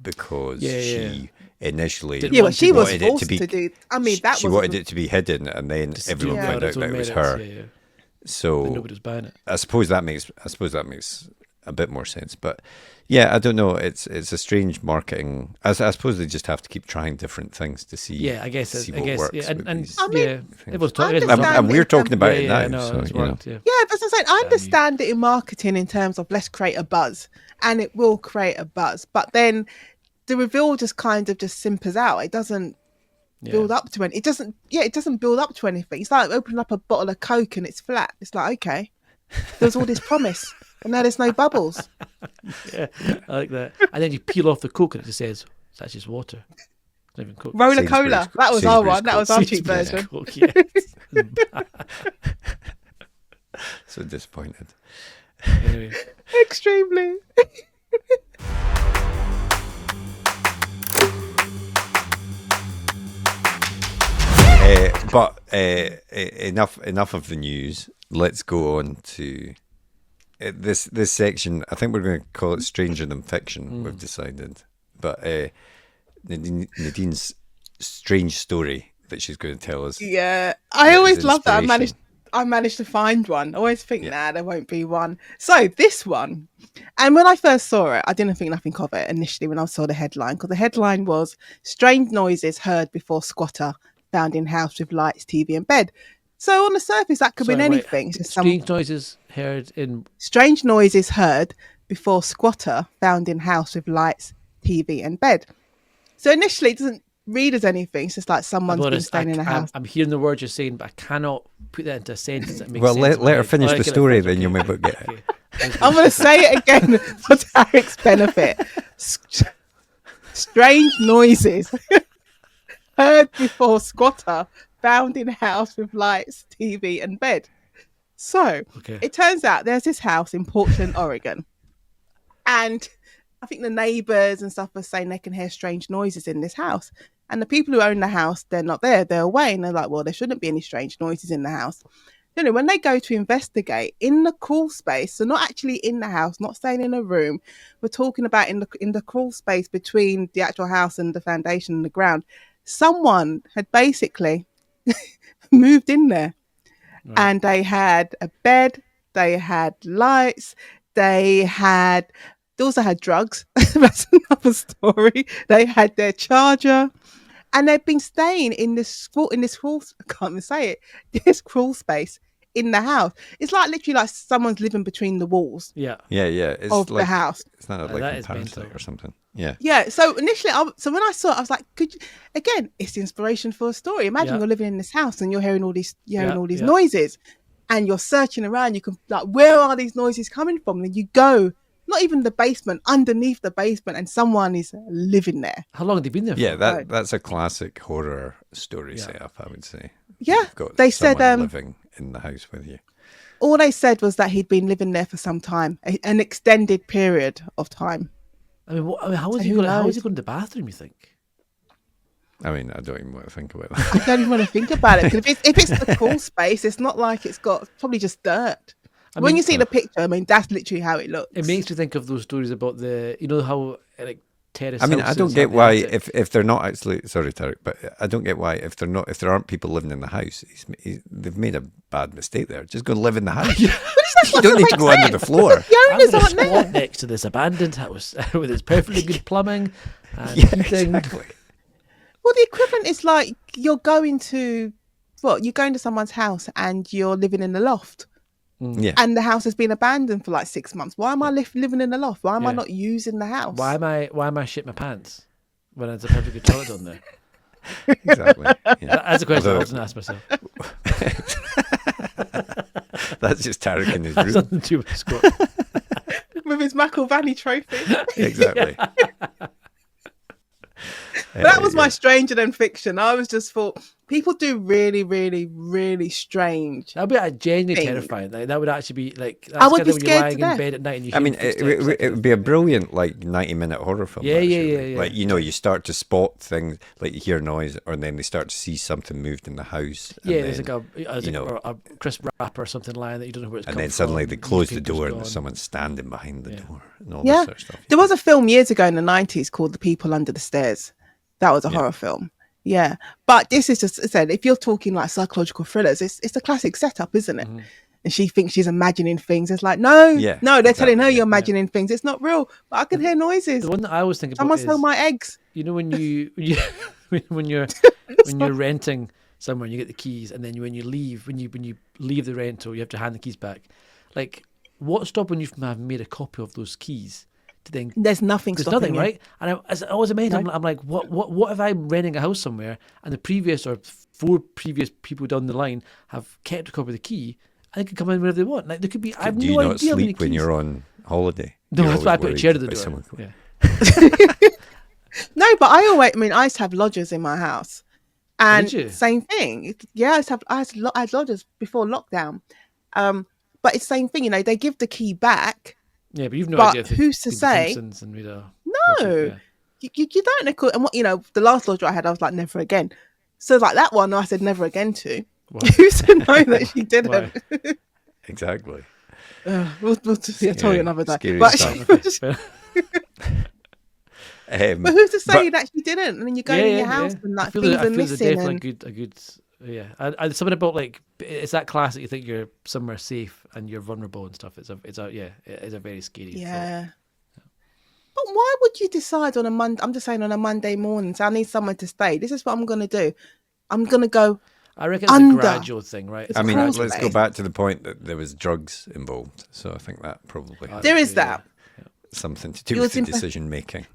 because she initially Didn't Yeah, want but she to- was wanted it forced to be. do. I mean, that she was wanted it to be hidden, and then everyone Yeah. found out that it was her. Yeah. So But nobody was buying it. I suppose that makes a bit more sense. But yeah, I don't know. It's a strange marketing. I suppose they just have to keep trying different things to see. Yeah, I guess. see I what guess. works Yeah, with and these I mean, yeah, everyone's talking. I understand and we're it talking about it yeah, now. no, So it's you know. worked. Yeah. Yeah, that's what I'm saying. I understand it in marketing in terms of let's create a buzz, and it will create a buzz. But then the reveal just kind of just simpers out. It doesn't build up to anything. It doesn't build up to anything. It's like opening up a bottle of Coke and it's flat. It's like, okay, there's all this promise, and now there's no bubbles. Yeah, I like that. And then you peel off the Coke and it just says that's just water. It's not even Coke. Roller Sainsbury's Cola. That was our Sainsbury's one. That was our cheap Sainsbury's version. Coke, yeah. So disappointed. Anyway, Extremely. But enough of the news. Let's go on to this section. I think we're going to call it Stranger Than Fiction. We've decided, but Nadine's strange story that she's going to tell us. Yeah, I That always is love that. I inspiration. managed to find one. I always think, nah, there won't be one. So this one, and when I first saw it, I didn't think nothing of it initially when I saw the headline, because the headline was "Strange noises heard before squatter found in house with lights, TV, and bed." So on the surface, that could Sorry, be wait. anything. It's just strange noises heard in. strange noises heard before squatter found in house with lights, TV, and bed. So initially, it doesn't read as anything. It's just like someone's been staying in a house. I'm hearing the words you're saying, but I cannot put that into a sentence that makes Well, sense. let her finish Oh, the okay, story, okay, then you'll okay. maybe get it. Okay. I'm going to say it again for Tarek's benefit. Strange noises heard before squatter found in house with lights, TV, and bed. So Okay. it turns out there's this house in Portland, Oregon, and I think the neighbours and stuff are saying they can hear strange noises in this house. And the people who own the house, they're not there, they're away, and they're like, well, there shouldn't be any strange noises in the house. You know, when they go to investigate in the crawl space, so not actually in the house, not staying in a room, we're talking about in the crawl space between the actual house and the foundation and the ground, someone had basically moved in there. Right. And they had a bed, they had lights, they also had drugs. That's another story. They had their charger. and they've been staying in this crawl, I can't even say it, this crawl space in the house. It's like literally like someone's living between the walls Yeah. Yeah, it's of like the house. it's not That like a is parasite mental. or something. Yeah. Yeah. So initially, so when I saw it, I was like, "Could you, again? It's inspiration for a story. Imagine Yeah. you're living in this house and you're hearing all these, Yeah, noises, and you're searching around. You can like, where are these noises coming from? And you go, not even the basement, underneath the basement, and someone is living there. How long have they been there for? Yeah, Right. that's a classic horror story Yeah. setup, I would say. Yeah. You've got They said, someone living in the house with you. all they said was that he'd been living there for some time, an extended period of time. I mean, how is So he who going? How knows? is he going to the bathroom? You think? I mean, I don't even want to think about I that. don't even want to think about it. 'Cause if it's the crawl space, it's not like it's got probably just dirt. I When mean, you see the picture, I mean, that's literally how it looks. it makes me think of those stories about how like terrace. I mean, I don't houses get have the why attic. if they're not actually sorry, Tarek, but I don't get why if there aren't people living in the house, they've made a bad mistake there. Just go and live in the house. You don't need to go under the floor. The I'm owners going to aren't there. squat next to this abandoned house with its perfectly good plumbing and Yeah, heating. exactly. Well, the equivalent is like you're going to someone's house and you're living in the loft, Yeah. and the house has been abandoned for like 6 months. Why am I living in the loft? Why am I Yeah. not using the house? Why am I shit my pants when there's a perfectly good toilet on there? Exactly. Yeah. That's a question I Although- often ask myself. That's just Tarek in his That's room. nothing to do with squat. With his McIlvanney trophy? Exactly. That was my Yeah. stranger than fiction. I was just thought people do really, really, really strange. That would be genuinely Thing. terrifying. Like, that would actually be like. I That's would kind be of when you're scared lying to in death. bed at night and you. I hear mean, footsteps, it that kind would of be a thing. brilliant 90-minute horror film. Yeah, actually. yeah. Like, you start to spot things, like you hear noise, or then they start to see something moved in the house. And Yeah, then, there's like a crisp wrapper or something lying that you don't know where it's and come then suddenly from. they close the Newspaper's door and gone. there's someone standing behind the Yeah. door and all Yeah. this sort of stuff. There was a film years ago in the 90s called The People Under the Stairs. That was a horror film. Yeah. But this is just, I said, if you're talking like psychological thrillers, it's a classic setup, isn't it? Mhm. And she thinks she's imagining things. It's like, no, Yeah, they're telling her exactly, you're imagining things. It's not real. But I can hear noises. The one that I always think about Someone is stole my eggs. when you're renting somewhere and you get the keys, and then when you leave the rental, you have to hand the keys back. Like, what's stopping you from having made a copy of those keys? To then There's nothing There's stopping nothing, you. right? And I was amazed. No. I'm like, what if I'm renting a house somewhere and the previous or 4 previous people down the line have kept a copy of the key and they can come in whenever they want? Like, there could be. I have Do no you not idea how many sleep when keys. you're on holiday? No, You're that's why I always put a chair at worried the about door. someone- Yeah. No, but I used to have lodgers in my house. And Did you? same thing. Yeah, I had lodgers before lockdown. But it's the same thing, they give the key back. Yeah, but you've no But idea. if they've who's to been the say? Simpsons and read a No. coffee, yeah. You don't know. And what, the last lodger I had, I was like, never again. So like that one, I said never again to. Why? Who's to know that she didn't? Exactly. We'll tell Scary- you another day. scary But, stuff. Okay, fair. but who's to say but- that she didn't? And then you go in your house and like I feel things that- are I feel there's missing. definitely And a good. Yeah, I something about like it's that class that you think you're somewhere safe and you're vulnerable and stuff. It is a very scary. thought. yeah. But why would you decide on a Monday? I'm just saying on a Monday morning. So I need someone to stay. This is what I'm going to do. I'm going to go. I reckon it's Under. a gradual thing, right? It's I a mean, crawl let's go space. back to the point that there was drugs involved. So I think that probably had There is Yeah. that. something to He do was with the in- decision making.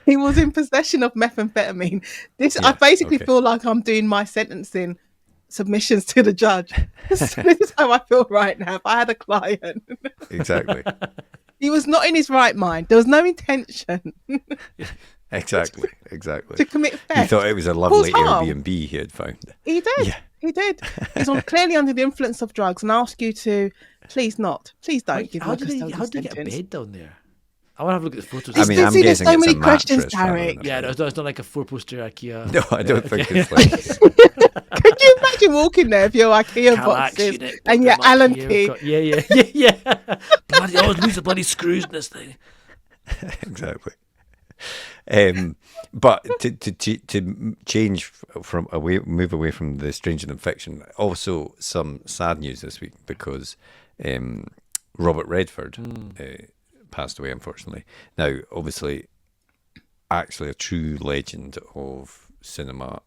He was in possession of methamphetamine. I Yeah, basically okay. feel like I'm doing my sentencing submissions to the judge. This is how I feel right now. If I had a client, Exactly. he was not in his right mind. There was no intention Exactly. to commit He theft. thought it was a lovely harm. Airbnb he had found. He did. Yeah. He did. He's clearly under the influence of drugs, and I ask you to please don't give How him a did he custodial get a sentence. bed down there? I want to have a look at the photos. I mean, See, I'm there's guessing so it's many a questions, mattress rather Tarek. than a Yeah, bed. no, it's not like a 4-poster IKEA. No, I don't think it's like. Could you imagine walking there with your IKEA Kallax boxes unit, put and your them up Allen here, key? we've got- Yeah. Bloody, I always lose the bloody screws in this thing. Exactly. But to change from move away from the stranger than fiction. Also, some sad news this week because Robert Redford passed away, unfortunately. Now, obviously, actually a true legend of cinema.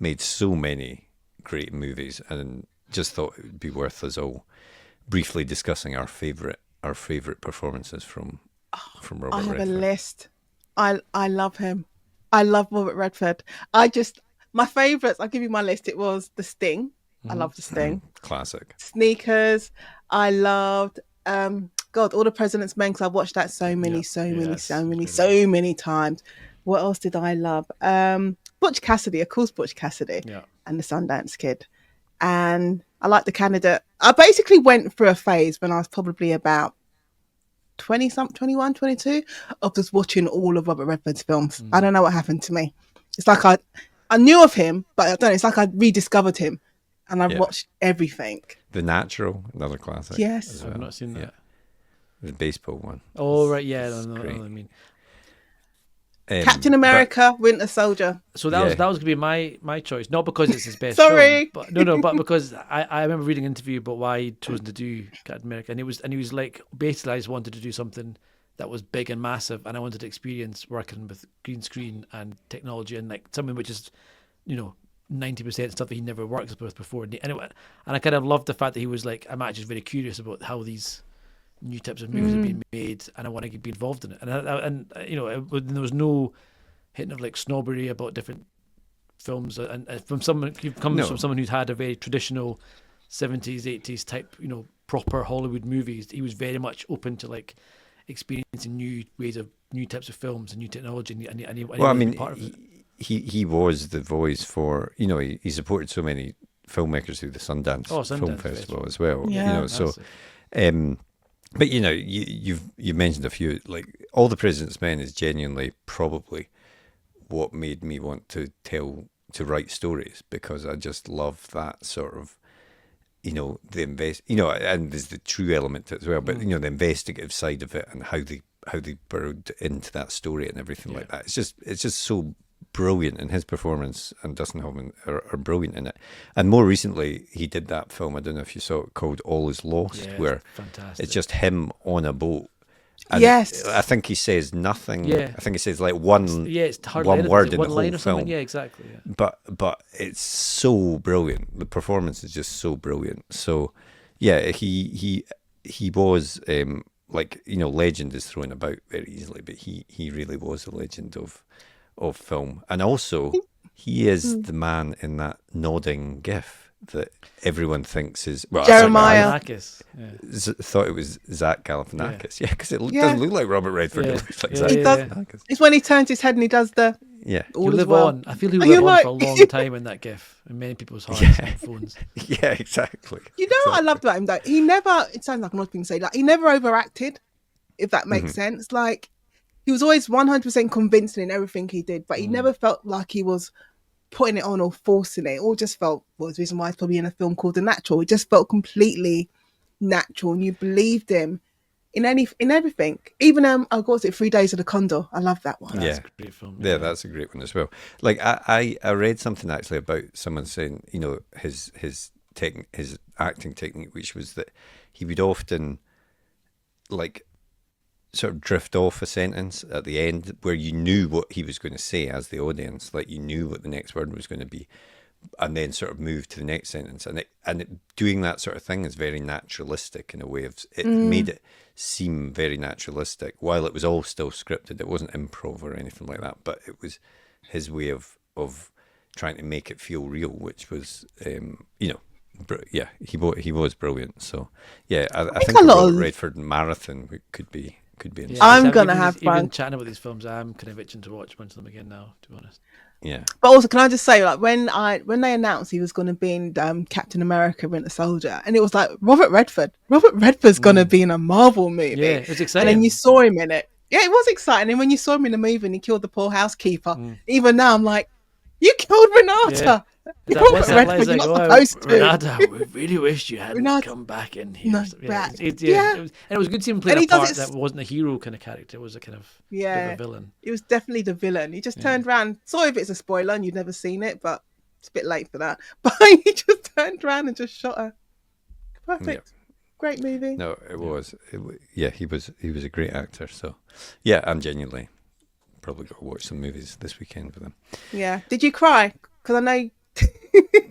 Made so many great movies, and just thought it would be worth us all briefly discussing our favorite performances from Robert I have Redford. a list. I love him. I love Robert Redford. My favourites, I'll give you my list. It was The Sting. I love The Sting. Classic. Sneakers. I loved God, All the President's Men, because I watched that so many times. What else did I love? Butch Cassidy, of course, Butch Cassidy, and The Sundance Kid. And I like The Candidate. I basically went through a phase when I was probably about 21, 22, of just watching all of Robert Redford's films. I don't know what happened to me. It's like I knew of him, but I don't know. It's like I rediscovered him, and I've watched everything. The Natural, another classic. Yes, I've not seen that. The baseball one. Oh right, yeah, I know what I mean. Captain America, Winter Soldier. So that was going to be my choice, not because it's his best Sorry. film, but because I remember reading an interview about why he'd chosen to do Captain America, and he was like, basically I just wanted to do something that was big and massive, and I wanted to experience working with green screen and technology, and like something which is 90% stuff that he never worked with before, and I kind of loved the fact that he was like, I'm actually very curious about how these new types of movies are being made, and I want to be involved in it. And there was no hint of like snobbery about different films. And from someone from someone who's had a very traditional 70s, 80s type, proper Hollywood movies, he was very much open to like experiencing new types of films and new technology. And he part of it. He was the voice for, he supported so many filmmakers through the Sundance Film Festival as well. Yeah. But you've mentioned a few, like All the President's Men is genuinely probably what made me want to write stories, because I just love that sort of, and there's the true element to it as well, but the investigative side of it and how they burrowed into that story and everything like that. It's just so brilliant, and his performance and Dustin Hoffman are brilliant in it. And more recently, he did that film, I don't know if you saw it, called All Is Lost, where fantastic. It's just him on a boat. And yes, I think he says nothing. Yeah. I think he says like one it's one word in the whole or film. Yeah, exactly. Yeah. But it's so brilliant. The performance is just so brilliant. So yeah, he was legend is thrown about very easily, but he really was a legend of film. And also he is the man in that nodding gif that everyone thinks is Jeremiah. Thought it was Zach Galifianakis. Yeah, because it doesn't look like Robert Redford. Yeah. It looks like Yeah, Zach yeah, Galifianakis. It's when he turns his head and he does the He'll all is live well. on. I feel he'll And live you're on like- for a long time in that gif in many people's hearts and phones. Yeah, exactly. You know what I loved about him though? He never, it sounds like an odd thing to say, like he never overacted, if that makes sense. Like he was always 100% convincing in everything he did, but he never felt like he was putting it on or forcing it. All just felt, well, the reason why it's probably in a film called The Natural. It just felt completely natural, and you believed him in everything. Even what was it, 3 Days of the Condor? I love that one. That's a great film. Yeah, that's a great one as well. Like I read something actually about someone saying, his acting technique, which was that he would often like sort of drift off a sentence at the end where you knew what he was going to say as the audience, like you knew what the next word was going to be, and then sort of move to the next sentence. And doing that sort of thing is very naturalistic in a way of it made it seem very naturalistic while it was all still scripted. It wasn't improv or anything like that, but it was his way of trying to make it feel real, which was he was brilliant. So yeah, I think a lot Robert of- Redford Marathon could be Yeah, I'm gonna have fun. Even chatting about these films, I'm kind of itching to watch a bunch of them again now, to be honest. Yeah. But also, can I just say, like when they announced he was going to be in Captain America: Winter Soldier, and it was like Robert Redford's going to be in a Marvel movie. Yeah, it was And exciting. then you saw him in it. Yeah, it was exciting. And when you saw him in the movie and he killed the poor housekeeper, even now I'm like, you killed Renata. Yeah. Robert Redford, you're not supposed to. Renata, we really wished you hadn't Renata- come back in here. No, It was good to see him play And a he does part it that wasn't a hero kind of character. It was a kind of bit of a villain. It was definitely the villain. He just turned around. Sorry if it's a spoiler and you've never seen it, but it's a bit late for that. But he just turned around and just shot her. Perfect. Great movie. No, it was. He was a great actor. So yeah, I'm genuinely probably got to watch some movies this weekend with them. Yeah. Did you cry? Because I know.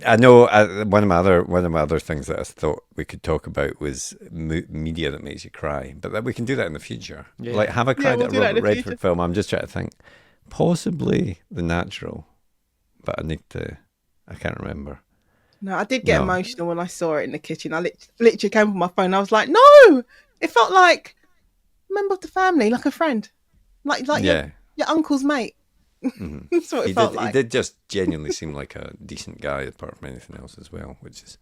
I know one of my other things that I thought we could talk about was media that makes you cry, but that we can do that in the future. Yeah. Like, have I cried we'll at do a that in Robert the Redford future. film? I'm just trying to think. Possibly The Natural, but I can't remember. No, I did get No. emotional when I saw it in the kitchen. I literally came on my phone. I was like, no! It felt like a member of the family, like a friend. Like Yeah. your uncle's mate. Mhm. That's what it felt like. He did just genuinely seem like a decent guy apart from anything else as well, which is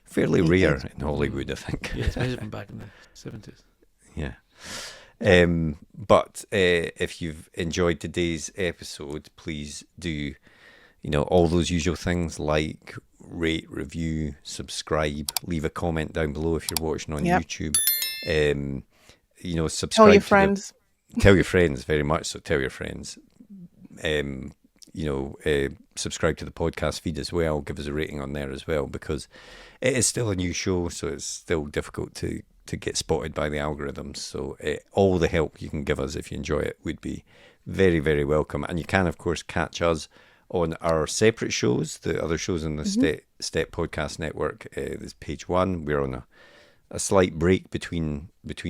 fairly He rare did. in Hollywood, I think. Yeah, especially from back in the 70s. Yeah. But if you've enjoyed today's episode, please do, all those usual things like rate, review, subscribe, leave a comment down below if you're watching on Yep. YouTube. Subscribe. Tell your to friends. Tell your friends, very much so. Tell your friends. Subscribe to the podcast feed as well. Give us a rating on there as well, because it is still a new show, so it's still difficult to get spotted by the algorithms. So all the help you can give us if you enjoy it would be very, very welcome. And you can, of course, catch us on our separate shows, the other shows in the STET Podcast Network. There's Page One. We're on a slight break between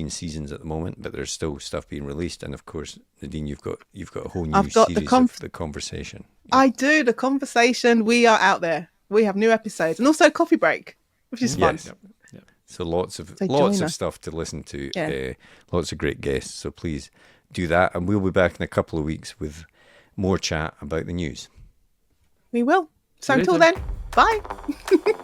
seasons at the moment, but there's still stuff being released. And of course, Nadine, you've got a whole new I've got series of The Conversation. I do. The Conversation. We are out there. We have new episodes, and also Coffee Break, which is fun. Yes. So lots of join us. stuff to listen to. Yeah. Lots of great guests. So please do that, and we'll be back in a couple of weeks with more chat about the news. We will. So See you until later. then, bye.